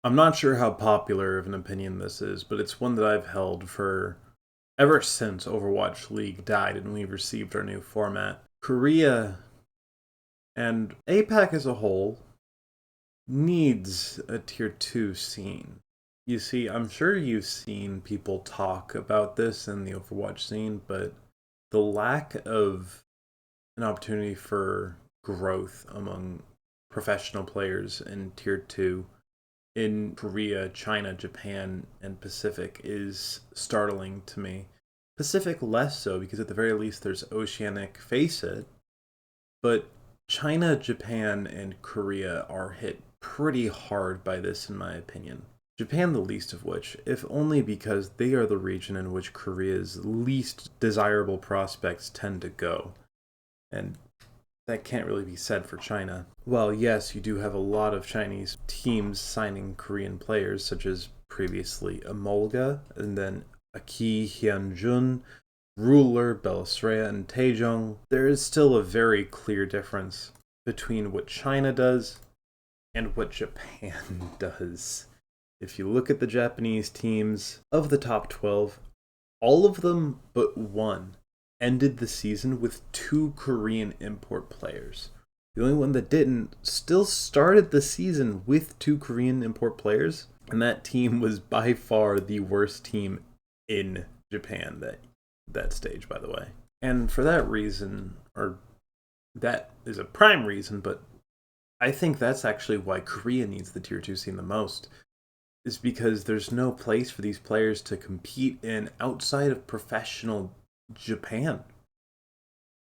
I'm not sure how popular of an opinion this is, but it's one that I've held for ever since Overwatch League died and we received our new format. Korea and APAC as a whole needs a tier 2 scene. You see, I'm sure you've seen people talk about this in the Overwatch scene, but the lack of an opportunity for growth among professional players in tier 2 in Korea, China, Japan, and Pacific is startling to me. Pacific less so because at the very least there's Oceanic Faceit, but China, Japan, and Korea are hit pretty hard by this, in my opinion. Japan, the least of which, if only because they are the region in which Korea's least desirable prospects tend to go. And that can't really be said for China. Well, yes, you do have a lot of Chinese teams signing Korean players, such as previously Emolga, and then Aki Hyunjun, Ruler, Bellisrea, and Taejong. There is still a very clear difference between what China does and what Japan does. If you look at the Japanese teams, of the top 12, all of them but one ended the season with two Korean import players. The only one that didn't still started the season with two Korean import players, and that team was by far the worst team in Japan that stage, by the way. And for that reason, or that is a prime reason, but I think that's actually why Korea needs the tier 2 scene the most, is because there's no place for these players to compete in outside of professional Japan.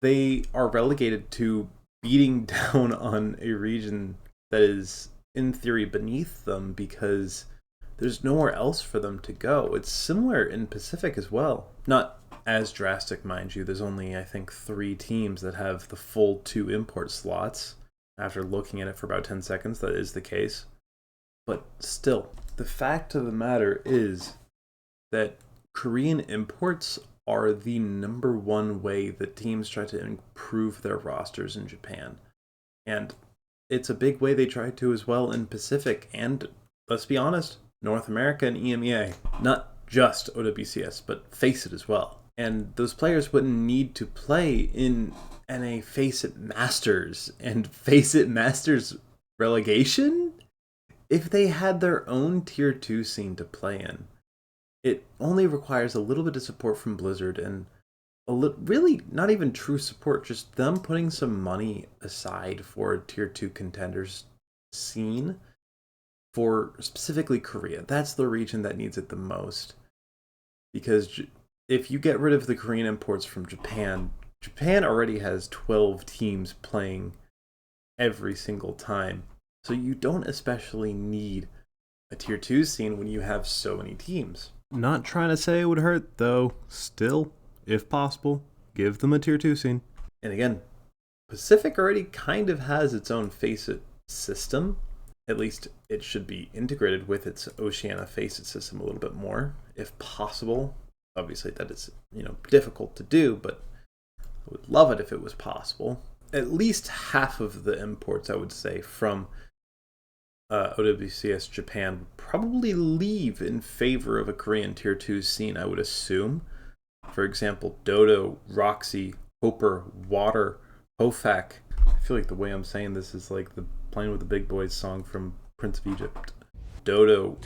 They are relegated to beating down on a region that is, in theory, beneath them because there's nowhere else for them to go. It's similar in Pacific as well. Not as drastic, mind you. There's only, I think, 3 teams that have the full 2 import slots. After looking at it for about 10 seconds, that is the case. But still, the fact of the matter is that Korean imports are the number one way that teams try to improve their rosters in Japan. And it's a big way they try to as well in Pacific and, let's be honest, North America and EMEA. Not just OWCS, but Faceit as well. And those players wouldn't need to play in NA Faceit Masters and Faceit Masters relegation if they had their own tier 2 scene to play in. It only requires a little bit of support from Blizzard and really not even true support, just them putting some money aside for a tier 2 contenders scene for specifically Korea. That's the region that needs it the most. Because if you get rid of the Korean imports from Japan, Japan already has 12 teams playing every single time. So you don't especially need a tier 2 scene when you have so many teams. Not trying to say it would hurt, though. Still, if possible, give them a tier 2 scene. And again, Pacific already kind of has its own Faceit system. At least it should be integrated with its Oceania Faceit system a little bit more, if possible. Obviously, that is, difficult to do, but I would love it if it was possible. At least half of the imports, I would say, from OWCS Japan would probably leave in favor of a Korean tier 2 scene, I would assume. For example, Dodo, Roxy, Hopper, Water, Hofak. I feel like the way I'm saying this is like the Playing with the Big Boys song from Prince of Egypt. Dodo,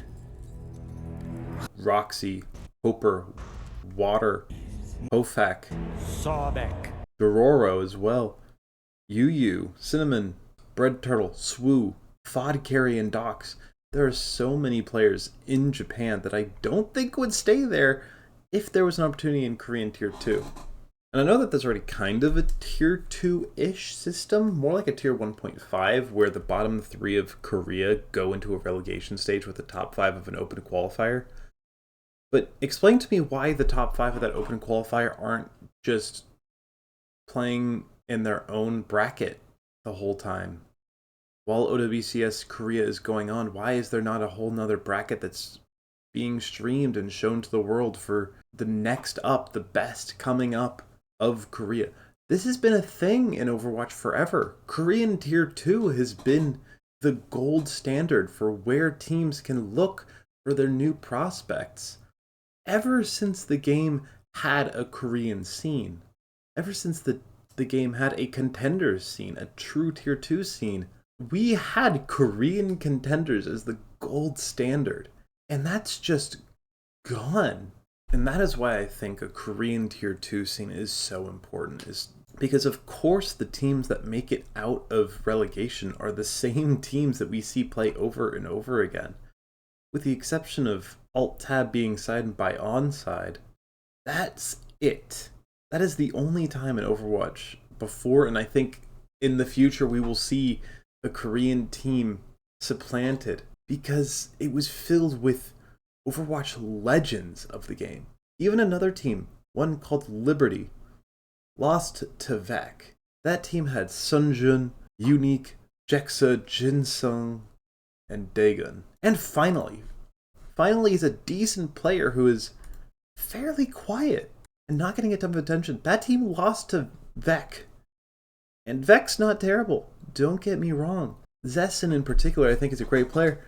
Roxy, Hopper, Water, Hofak, Sawbeck, Dororo as well, Yu, Cinnamon, Bread Turtle, Swoo, Fod Carry, and Docs. There are so many players in Japan that I don't think would stay there if there was an opportunity in Korean Tier 2. And I know that there's already kind of a Tier 2-ish system, more like a Tier 1.5, where the bottom 3 of Korea go into a relegation stage with the top 5 of an open qualifier. But explain to me why the top 5 of that open qualifier aren't just playing in their own bracket the whole time. While OWCS Korea is going on, why is there not a whole nother bracket that's being streamed and shown to the world for the next up, the best coming up of Korea? This has been a thing in Overwatch forever. Korean Tier 2 has been the gold standard for where teams can look for their new prospects. Ever since the game had a Korean scene, ever since the game had a contenders scene, a true tier 2 scene, we had Korean contenders as the gold standard. And that's just gone. And that is why I think a Korean tier 2 scene is so important, is because of course the teams that make it out of relegation are the same teams that we see play over and over again. With the exception of Alt-Tab being signed by Onside, that's it. That is the only time in Overwatch before, and I think in the future we will see a Korean team supplanted, because it was filled with Overwatch legends of the game. Even another team, one called Liberty, lost to Vec. That team had Sunjun, Unique, Jexa, Jinsung, and Dagon. And finally is a decent player who is fairly quiet and not getting a ton of attention. That team lost to Vec. And Vec's not terrible, don't get me wrong. Zessen in particular I think is a great player,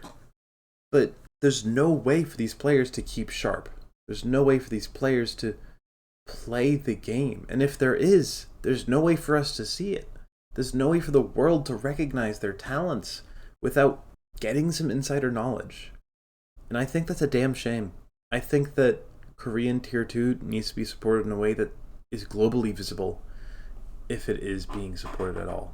but there's no way for these players to keep sharp. There's no way for these players to play the game. And if there is, there's no way for us to see it. There's no way for the world to recognize their talents without getting some insider knowledge. And I think that's a damn shame. I think that Korean Tier 2 needs to be supported in a way that is globally visible, if it is being supported at all.